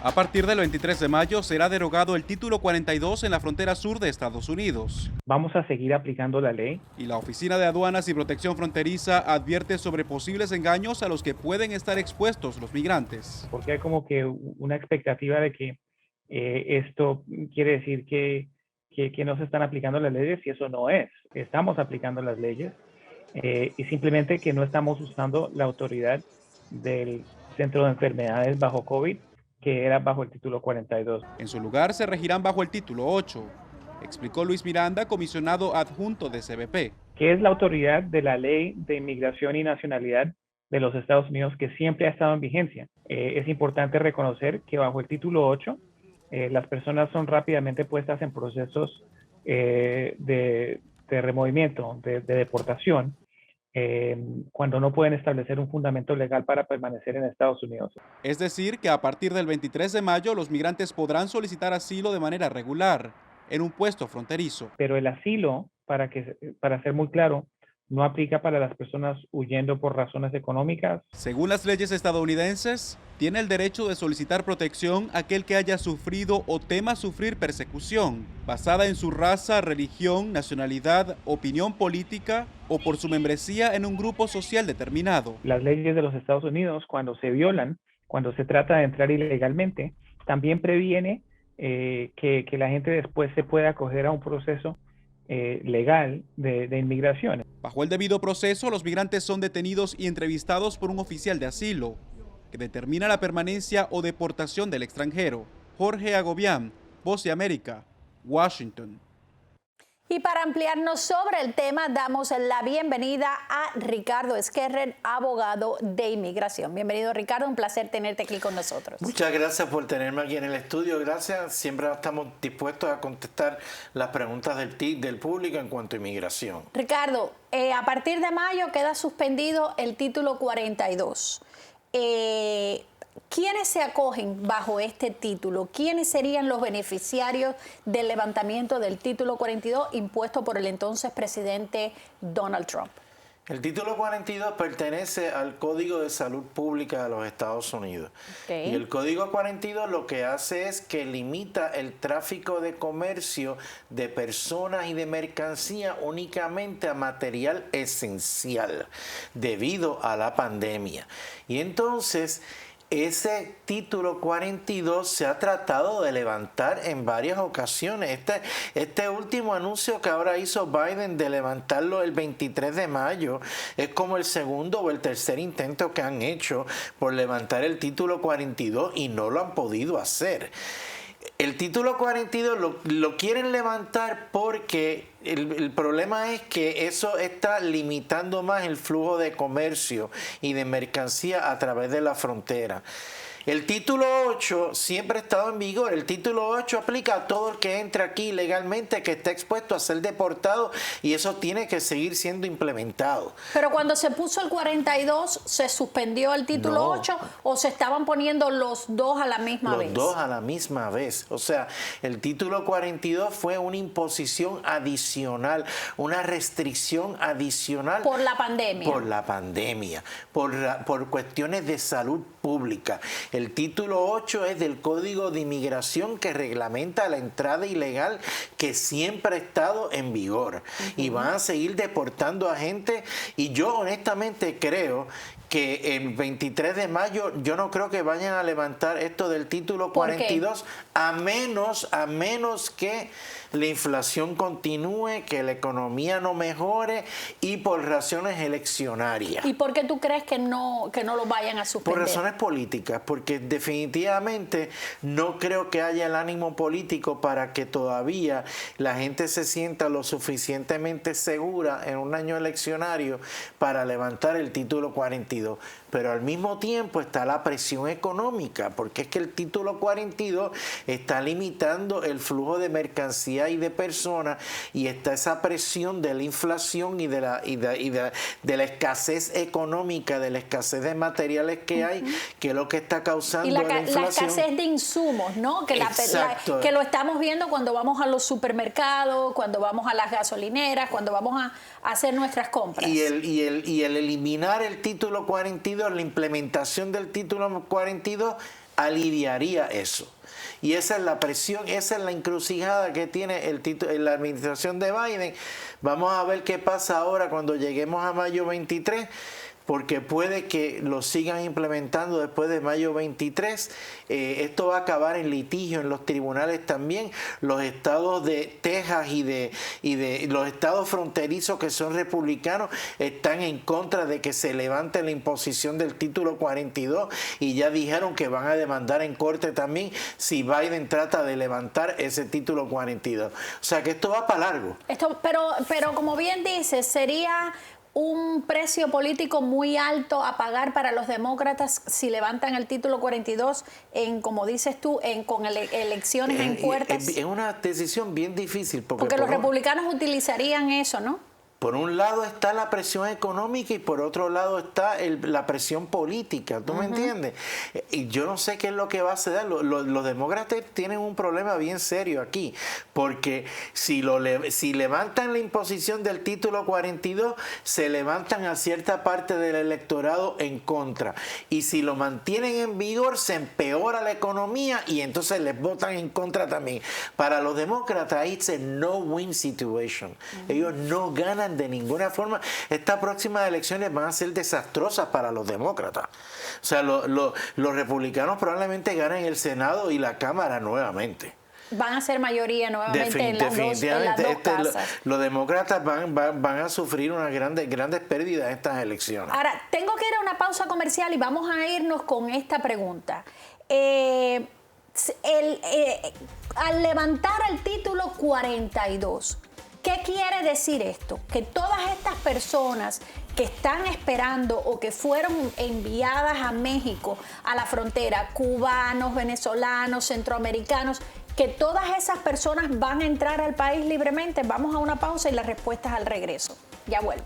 A partir del 23 de mayo será derogado el Título 42 en la frontera sur de Estados Unidos. Vamos a seguir aplicando la ley. Y la Oficina de Aduanas y Protección Fronteriza advierte sobre posibles engaños a los que pueden estar expuestos los migrantes. Porque hay como que una expectativa de que esto quiere decir que no se están aplicando las leyes, y eso no es. Estamos aplicando las leyes y simplemente que no estamos usando la autoridad del Centro de Enfermedades bajo COVID, que era bajo el Título 42. En su lugar se regirán bajo el Título 8, explicó Luis Miranda, comisionado adjunto de CBP. Que es la autoridad de la Ley de Inmigración y Nacionalidad de los Estados Unidos, que siempre ha estado en vigencia. Es importante reconocer que bajo el Título 8, las personas son rápidamente puestas en procesos de removimiento, de deportación, cuando no pueden establecer un fundamento legal para permanecer en Estados Unidos. Es decir, que a partir del 23 de mayo los migrantes podrán solicitar asilo de manera regular en un puesto fronterizo. Pero el asilo, para ser muy claro, no aplica para las personas huyendo por razones económicas. Según las leyes estadounidenses, tiene el derecho de solicitar protección aquel que haya sufrido o tema sufrir persecución, basada en su raza, religión, nacionalidad, opinión política o por su membresía en un grupo social determinado. Las leyes de los Estados Unidos, cuando se violan, cuando se trata de entrar ilegalmente, también previene que la gente después se pueda acoger a un proceso legal de inmigración. Bajo el debido proceso, los migrantes son detenidos y entrevistados por un oficial de asilo, que determina la permanencia o deportación del extranjero. Jorge Agobián, Voz de América, Washington. Y para ampliarnos sobre el tema, damos la bienvenida a Ricardo Esquerrer, abogado de inmigración. Bienvenido, Ricardo, un placer tenerte aquí con nosotros. Muchas gracias por tenerme aquí en el estudio. Gracias, siempre estamos dispuestos a contestar las preguntas del público en cuanto a inmigración. Ricardo, a partir de mayo queda suspendido el título 42. ¿Quiénes se acogen bajo este título? ¿Quiénes serían los beneficiarios del levantamiento del título 42 impuesto por el entonces presidente Donald Trump? El título 42 pertenece al Código de Salud Pública de los Estados Unidos. Okay. Y el Código 42 lo que hace es que limita el tráfico de comercio de personas y de mercancía únicamente a material esencial debido a la pandemia. Y entonces ese título 42 se ha tratado de levantar en varias ocasiones. Este último anuncio que ahora hizo Biden de levantarlo el 23 de mayo es como el segundo o el tercer intento que han hecho por levantar el título 42 y no lo han podido hacer. El título 42 lo quieren levantar porque el problema es que eso está limitando más el flujo de comercio y de mercancía a través de la frontera. El título 8 siempre ha estado en vigor. El título 8 aplica a todo el que entra aquí ilegalmente, que está expuesto a ser deportado, y eso tiene que seguir siendo implementado. Pero cuando se puso el 42, ¿se suspendió el título 8 o se estaban poniendo los dos a la misma vez? Los dos a la misma vez. O sea, el título 42 fue una imposición adicional, una restricción adicional. Por la pandemia. Por la pandemia, por cuestiones de salud pública. El título 8 es del Código de Inmigración que reglamenta la entrada ilegal que siempre ha estado en vigor. Y van a seguir deportando a gente, y yo honestamente creo que el 23 de mayo yo no creo que vayan a levantar esto del título 42 a menos que la inflación continúe, que la economía no mejore y por razones eleccionarias. ¿Y por qué tú crees que no lo vayan a suspender? Por razones políticas, porque definitivamente no creo que haya el ánimo político para que todavía la gente se sienta lo suficientemente segura en un año eleccionario para levantar el título 42. Pero al mismo tiempo está la presión económica, porque es que el título 42 está limitando el flujo de mercancía y de personas, y está esa presión de la inflación y de la escasez económica, de la escasez de materiales que hay, que es lo que está causando la inflación. La escasez de insumos, ¿no? Que lo estamos viendo cuando vamos a los supermercados, cuando vamos a las gasolineras, cuando vamos a hacer nuestras compras. Y el eliminar el título 42, la implementación del título 42 aliviaría eso. Y esa es la presión, esa es la encrucijada que tiene la administración de Biden. Vamos a ver qué pasa ahora cuando lleguemos a mayo 23, porque puede que lo sigan implementando después de mayo 23. Esto va a acabar en litigio en los tribunales también. Los estados de Texas y de los estados fronterizos que son republicanos están en contra de que se levante la imposición del título 42 y ya dijeron que van a demandar en corte también si Biden trata de levantar ese título 42. O sea que esto va para largo. Pero como bien dices, sería un precio político muy alto a pagar para los demócratas si levantan el título 42 como dices tú, con elecciones en puertas. Es una decisión bien difícil. Porque los republicanos utilizarían eso, ¿no? Por un lado está la presión económica y por otro lado está la presión política, ¿tú me entiendes? Y yo no sé qué es lo que va a suceder. Los demócratas tienen un problema bien serio aquí, porque si levantan la imposición del título 42, se levantan a cierta parte del electorado en contra. Y si lo mantienen en vigor, se empeora la economía y entonces les votan en contra también. Para los demócratas, it's a no-win situation. Ellos no ganan de ninguna forma. Estas próximas elecciones van a ser desastrosas para los demócratas. O sea, los republicanos probablemente ganen el Senado y la Cámara nuevamente. Van a ser mayoría nuevamente en las dos casas. Los demócratas van a sufrir unas grandes pérdidas en estas elecciones. Ahora, tengo que ir a una pausa comercial y vamos a irnos con esta pregunta. Al levantar el título 42, ¿qué quiere decir esto? Que todas estas personas que están esperando o que fueron enviadas a México, a la frontera, cubanos, venezolanos, centroamericanos, que todas esas personas van a entrar al país libremente. Vamos a una pausa y las respuestas al regreso. Ya vuelvo.